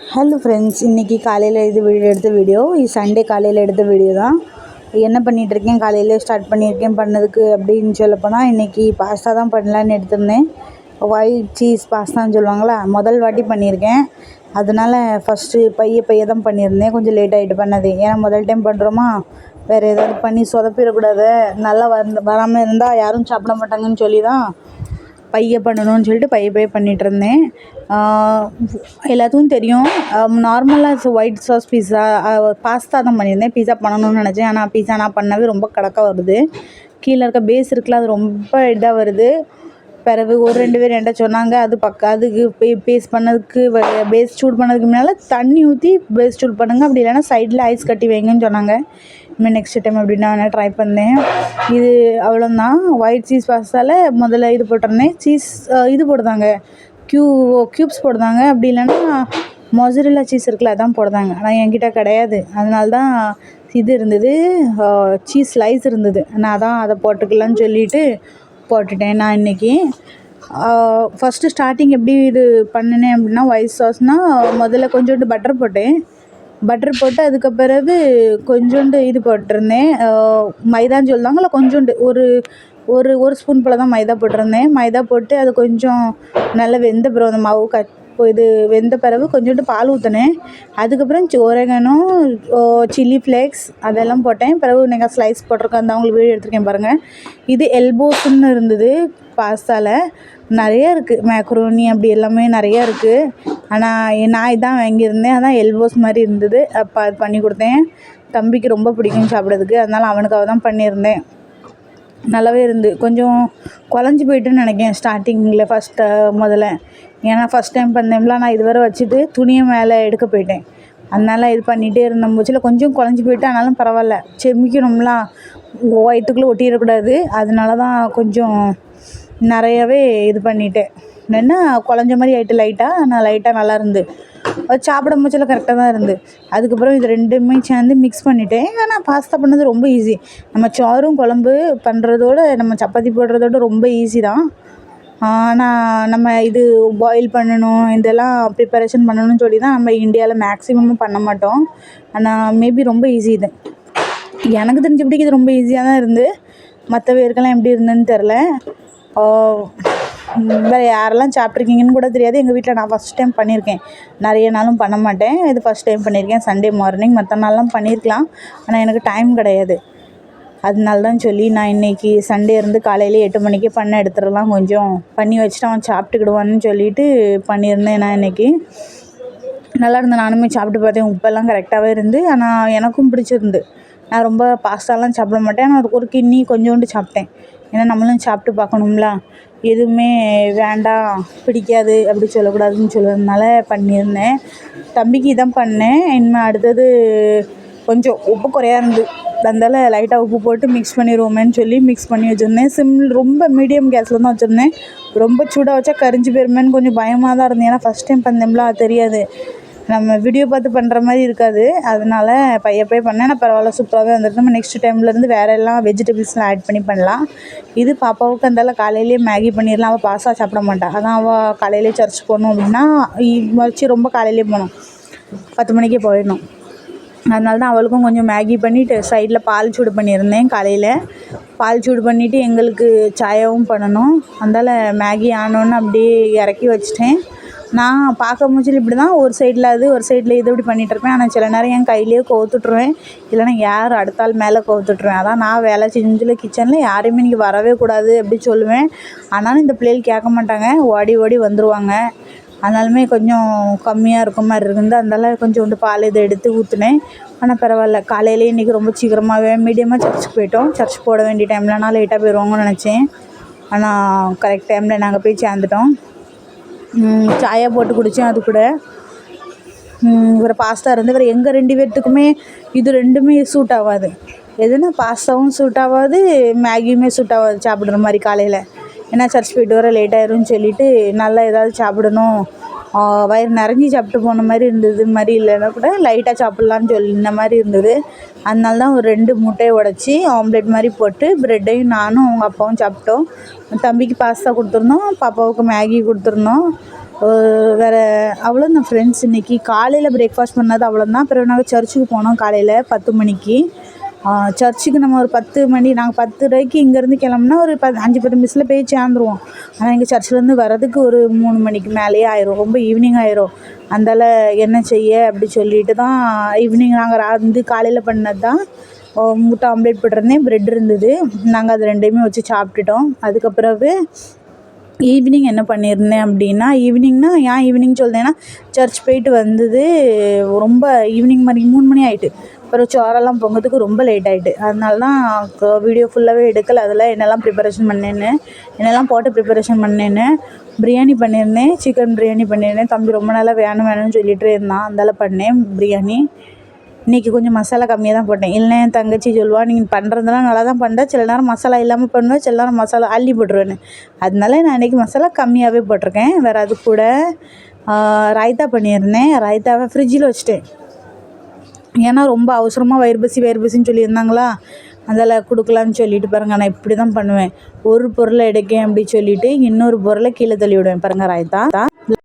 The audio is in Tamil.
ஹலோ ஃப்ரெண்ட்ஸ், இன்றைக்கி காலையில் எடுத்த வீடியோ. இது சண்டே காலையில் எடுத்த வீடியோ தான். என்ன பண்ணிகிட்ருக்கேன், காலையிலே ஸ்டார்ட் பண்ணியிருக்கேன் பண்ணதுக்கு அப்படின்னு சொல்லப்போனால், இன்றைக்கி பாஸ்தா தான் பண்ணலான்னு எடுத்திருந்தேன். ஒயிட் சீஸ் பாஸ்தான்னு சொல்லுவாங்களா, முதல் வாட்டி பண்ணியிருக்கேன். அதனால் ஃபஸ்ட்டு பைய தான் பண்ணியிருந்தேன். கொஞ்சம் லேட் ஆகிட்டு பண்ணது, ஏன்னா முதல் டைம் பண்ணுறோமா, வேறு ஏதாவது பண்ணி சொதப்பிடக்கூடாது. நல்லா வராமல் இருந்தால் யாரும் சாப்பிட மாட்டாங்கன்னு சொல்லி தான் பைய பண்ணணும்னு சொல்லிட்டு பைய பண்ணிகிட்ருந்தேன். எல்லாத்துக்கும் தெரியும், நார்மலாக ஒயிட் சாஸ் பீஸா பாஸ்தா தான் பண்ணியிருந்தேன். பீஸா பண்ணணும்னு நினச்சேன், ஆனால் பீஸா நான் பண்ணவே ரொம்ப கடக்க வருது. கீழே இருக்க பேஸ் இருக்குல்ல, அது ரொம்ப இதாக வருது. பிறகு ஒரு 2 பேர் என்கிட்ட சொன்னாங்க, அதுக்கு பேஸ்ட் பண்ணதுக்கு பேஸ் சூட் பண்ணதுக்கு முன்னால் தண்ணி ஊற்றி பேஸ் சூட் பண்ணுங்கள், அப்படி இல்லைன்னா சைடில் ஐஸ் கட்டி வைங்கன்னு சொன்னாங்க. இனிமேல் நெக்ஸ்ட் டைம் அப்படின்னா நான் ட்ரை பண்ணேன். இது அவ்வளோதான். ஒயிட் சீஸ் பாஸ்தாவில் முதல்ல இது போட்டிருந்தேன். சீஸ் இது போடுதாங்க, க்யூப்ஸ் போடுதாங்க, அப்படி இல்லைன்னா மொசரெல்லா சீஸ் இருக்குல்ல, அதான் போடுதாங்க. ஆனால் என்கிட்ட கிடையாது, அதனால தான் இது இருந்தது, சீஸ் ஸ்லைஸ் இருந்தது. நான் அதை போட்டுக்கலான்னு சொல்லிவிட்டு போட்டுட்டேன். நான் இன்றைக்கி ஃபஸ்ட்டு ஸ்டார்டிங் எப்படி இது பண்ணினேன் அப்படின்னா, ஒயிட் சாஸ்னால் முதல்ல கொஞ்சோண்டு பட்டர் போட்டு அதுக்கு பிறகு கொஞ்சோண்டு இது போட்டிருந்தேன், மைதான்னு சொல்லுவாங்கள்ல, கொஞ்சோண்டு ஒரு ஸ்பூன் போல் தான் மைதா போட்டிருந்தேன். மைதா போட்டு அது கொஞ்சம் நல்லா வெந்த பிறகு அந்த மாவு இது வெந்த பிறகு கொஞ்சோண்டு பால் ஊற்றினேன். அதுக்கப்புறம் ஓரிகனோ, சில்லி ஃப்ளேக்ஸ் அதெல்லாம் போட்டேன். பிறகு நீங்கள் ஸ்லைஸ் போட்டிருக்கேன், அந்த அவங்களுக்கு வீடியோ எடுத்துருக்கேன் பாருங்கள். இது எல்போஸ்ன்னு இருந்தது. பாஸ்தாவில் நிறைய இருக்குது, மேக்ரோனி அப்படி எல்லாமே நிறையா இருக்குது. ஆனால் நான் இதான் வாங்கியிருந்தேன், அதான் எல்போஸ் மாதிரி இருந்தது. அப்போ அது பண்ணி கொடுத்தேன். தம்பிக்கு ரொம்ப பிடிக்கும் சாப்பிட்றதுக்கு, அதனால் அவனுக்காக தான் பண்ணியிருந்தேன். நல்லாவே இருந்து, கொஞ்சம் குழஞ்சி போய்ட்டுன்னு நினைக்கிறேன் ஸ்டார்டிங்கில் முதல்ல. ஏன்னா ஃபஸ்ட் டைம் பண்ணேன்ல, நான் இதுவரை வச்சுட்டு துணியை மேலே எடுக்க போயிட்டேன். அதனால் இது பண்ணிகிட்டே இருந்த மூச்சில் கொஞ்சம் குழஞ்சி போய்ட்டு, ஆனாலும் பரவாயில்ல, செமிக்கணும்லாம், வயிற்றுக்குள்ளே ஒட்டிடக்கூடாது. அதனால தான் கொஞ்சம் நிறையாவே இது பண்ணிட்டேன். என்ன குழஞ்ச மாதிரி ஆகிட்டு லைட்டாக, நான் லைட்டாக நல்லா இருந்து சாப்பிட மூச்சில் கரெக்டாக தான் இருந்து. அதுக்கப்புறம் இது ரெண்டுமே சேர்ந்து மிக்ஸ் பண்ணிவிட்டேன். ஆனால் பாஸ்தா பண்ணது ரொம்ப ஈஸி. நம்ம சோறும் குழம்பு பண்ணுறதோட, நம்ம சப்பாத்தி போடுறதோட ரொம்ப ஈஸி தான். ஆனால் நம்ம இது பாயில் பண்ணணும், இதெல்லாம் ப்ரிப்பரேஷன் பண்ணணும்னு சொல்லி தான் நம்ம இந்தியாவில் மேக்ஸிமமும் பண்ண மாட்டோம். ஆனால் மேபி ரொம்ப ஈஸி இது. எனக்கு தெரிஞ்சபடிக்கு இது ரொம்ப ஈஸியாக தான் இருந்து. மற்ற பேருக்கெல்லாம் எப்படி இருந்ததுன்னு தெரில. வேறு யாரெல்லாம் சாப்பிட்ருக்கீங்கன்னு கூட தெரியாது. எங்கள் வீட்டில் நான் ஃபஸ்ட் டைம் பண்ணியிருக்கேன். நிறைய நாளும் பண்ண மாட்டேன், இது ஃபஸ்ட் டைம் பண்ணியிருக்கேன். சண்டே மார்னிங், மற்ற நாள்லாம் பண்ணியிருக்கலாம், ஆனால் எனக்கு டைம் கிடையாது. அதனால தான் சொல்லி நான் இன்றைக்கி சண்டே இருந்து காலையில் 8 மணிக்கே பண்ண எடுத்துடலாம், கொஞ்சம் பண்ணி வச்சுட்டு அவன் சாப்பிட்டுக்கிடுவான்னு சொல்லிவிட்டு பண்ணியிருந்தேன். நான் இன்றைக்கி நல்லா இருந்தேன். நானுமே சாப்பிட்டு பார்த்தேன், உப்பெல்லாம் கரெக்டாகவே இருந்து. ஆனால் எனக்கும் பிடிச்சிருந்து. நான் ரொம்ப பாஸ்தாலாம் சாப்பிட மாட்டேன், ஆனால் ஒரு கிண்ணி கொஞ்சோண்டு சாப்பிட்டேன். ஏன்னா நம்மளும் சாப்பிட்டு பார்க்கணும்ல, எதுவுமே வேண்டாம் பிடிக்காது அப்படி சொல்லக்கூடாதுன்னு சொல்லுறதுனால பண்ணியிருந்தேன். தம்பிக்கு இதான் பண்ணேன். இனிமேல் அடுத்தது கொஞ்சம் உப்பு குறையா இருந்து, அதனால லைட்டாக உப்பு போட்டு மிக்ஸ் பண்ணிடுவோமேன்னு சொல்லி மிக்ஸ் பண்ணி வச்சுருந்தேன். ரொம்ப மீடியம் கேஸில் தான் வச்சுருந்தேன். ரொம்ப சூடாக வச்சா கரிஞ்சு போயிருமேன்னு கொஞ்சம் பயமாக தான் இருந்தேன். ஏன்னா ஃபஸ்ட் டைம் பண்ணேன்ல, அது தெரியாது, நம்ம வீடியோ பார்த்து பண்ணுற மாதிரி இருக்காது. அதனால் பைய பண்ணேன். நான் பரவாயில்ல, சூப்பராகவே வந்துட்டு. நம்ம நெக்ஸ்ட் டைம்லேருந்து வேறு எல்லாம் வெஜிடபிள்ஸ்லாம் ஆட் பண்ணி பண்ணலாம். இது பாப்பாவுக்கு அந்தால காலையிலேயே மேகி பண்ணிடலாம். அவள் பாஸ்தா சாப்பிட மாட்டாள். அதான் அவள் காலையிலே சர்ச் போகணும் அப்படின்னா வச்சு ரொம்ப காலையிலே போகணும், 10 மணிக்கே போயிடணும். அதனால தான் அவளுக்கும் கொஞ்சம் மேகி பண்ணிவிட்டு சைடில் பால் சூடு பண்ணியிருந்தேன். காலையில் பால் சூடு பண்ணிவிட்டு எங்களுக்கு சாயாவும் பண்ணணும். அதனால் மேகி ஆனோன்னு அப்படியே இறக்கி வச்சிட்டேன். நான் பார்க்க மூச்சில் இப்படி தான், ஒரு சைடில் ஒரு சைடில் இது இப்படி பண்ணிகிட்ருப்பேன். ஆனால் சில நேரம் என் கையிலேயே கவுத்துட்ருவேன், இல்லைனா யார் அடுத்தால் மேலே கவுத்துட்ருவேன். அதான் நான் வேலை செஞ்சில் கிச்சனில் யாரையுமே இன்றைக்கி வரவே கூடாது அப்படி சொல்லுவேன். ஆனாலும் இந்த பிள்ளைகள் கேட்க மாட்டாங்க, ஓடி வந்துடுவாங்க. அதனாலுமே கொஞ்சம் கம்மியாக இருக்க மாதிரி இருக்குது. அதனால கொஞ்சோண்டு பால் இதை எடுத்து ஊற்றுனேன். ஆனால் பரவாயில்ல, காலையிலே இன்றைக்கி ரொம்ப சீக்கிரமாகவே மீடியமாக சர்ச்சுக்கு போயிட்டோம். சர்ச் போட வேண்டிய டைமில் நான் லேட்டாக போயிடுவாங்கன்னு நினச்சேன். ஆனால் கரெக்ட் டைமில் நாங்கள் போய் சேர்ந்துட்டோம். சாயா போட்டு குடித்தேன். அது கூட ஒரு பாஸ்தா இருந்து, வேறு எங்கள் 2 பேர்த்துக்குமே இது ரெண்டுமே சூட் ஆகாது. எதுனா பாஸ்தாவும் சூட் ஆகாது, மேகியுமே சூட் ஆகாது சாப்பிட்ற மாதிரி காலையில். ஏன்னா சர்ச் போய்ட்டு வர லேட் ஆயிரும்னு சொல்லிவிட்டு நல்லா ஏதாவது சாப்பிடணும் வயிறு நிறைஞ்சி சாப்பிட்டு போன மாதிரி இருந்தது. மாதிரி இல்லைன்னா கூட லைட்டாக சாப்பிட்லான்னு இந்த மாதிரி இருந்தது. அதனால தான் ஒரு 2 முட்டையை உடச்சி ஆம்லேட் மாதிரி போட்டு ப்ரெட்டையும் நானும் அவங்க அப்பாவும் சாப்பிட்டோம். தம்பிக்கு பாஸ்தா கொடுத்துருந்தோம், பாப்பாவுக்கு மேகி கொடுத்துருந்தோம். வேறு அவ்வளோதான் ஃப்ரெண்ட்ஸ். இன்றைக்கி காலையில் பிரேக்ஃபாஸ்ட் பண்ணது அவ்வளோதான். பிறகு நாங்கள் சர்ச்சுக்கு போனோம் காலையில் 10 மணிக்கு. சர்ச்சுக்கு நம்ம ஒரு 10 மணி, நாங்கள் 10:30க்கு இங்கேருந்து கிளம்புனா ஒரு 5-10 நிமிஷத்தில் போய் சேர்ந்துருவோம். ஆனால் எங்கள் சர்ச்சிலேருந்து வரதுக்கு ஒரு 3 மணிக்கு மேலேயே ஆயிரும், ரொம்ப ஈவினிங் ஆயிரும். அந்தால என்ன செய்ய அப்படி சொல்லிட்டு தான் ஈவினிங் நாங்கள் காலையில் பண்ணது தான் முட்டை ஆம்லேட் போட்டிருந்தேன், ப்ரெட் இருந்தது. நாங்கள் அது 2யுமே வச்சு சாப்பிட்டுட்டோம். அதுக்கப்புறவு ஈவினிங் என்ன பண்ணியிருந்தேன் அப்படின்னா, ஏன் ஈவினிங் சொல்கிறேன்னா, சர்ச் போயிட்டு வந்தது ரொம்ப ஈவினிங் மாதிரி 3 மணி ஆகிட்டு. அப்புறம் சோறெல்லாம் பொங்கிறதுக்கு ரொம்ப லேட் ஆகிட்டு. அதனால தான் வீடியோ ஃபுல்லாகவே எடுக்கலை. அதில் என்னெல்லாம் போட்டு ப்ரிப்பரேஷன் பண்ணேன்னு. பிரியாணி பண்ணியிருந்தேன், சிக்கன் பிரியாணி பண்ணியிருந்தேன். தம்பி ரொம்ப நாளாக வேணும்னு சொல்லிகிட்டே இருந்தான், அதனால பண்ணேன் பிரியாணி. இன்றைக்கி கொஞ்சம் மசாலா கம்மியாக தான் போட்டேன். இல்லைன்னா என் தங்கச்சி சொல்லுவாள், நீங்கள் பண்ணுறதெல்லாம் நல்லா தான் பண்ணுற, சில நேரம் மசாலா இல்லாமல் பண்ணுவேன், சில நேரம் மசாலா அள்ளி போட்டுருவேன்னு. அதனால நான் இன்றைக்கி மசாலா கம்மியாகவே போட்டிருக்கேன். வேறு அது கூட ரைத்தா பண்ணியிருந்தேன். ரைத்தாவை ஃப்ரிட்ஜில் வச்சுட்டேன். ஏன்னா ரொம்ப அவசரமாக வயிறு பசின்னு சொல்லியிருந்தாங்களா, அதில் கொடுக்கலான்னு சொல்லிட்டு பாருங்கள். நான் இப்படி தான் பண்ணுவேன். ஒரு பொருளை எடுக்கேன் அப்படி சொல்லிவிட்டு இன்னொரு பொருளை கீழே தள்ளி விடுவேன் பாருங்கள். ரைத்தா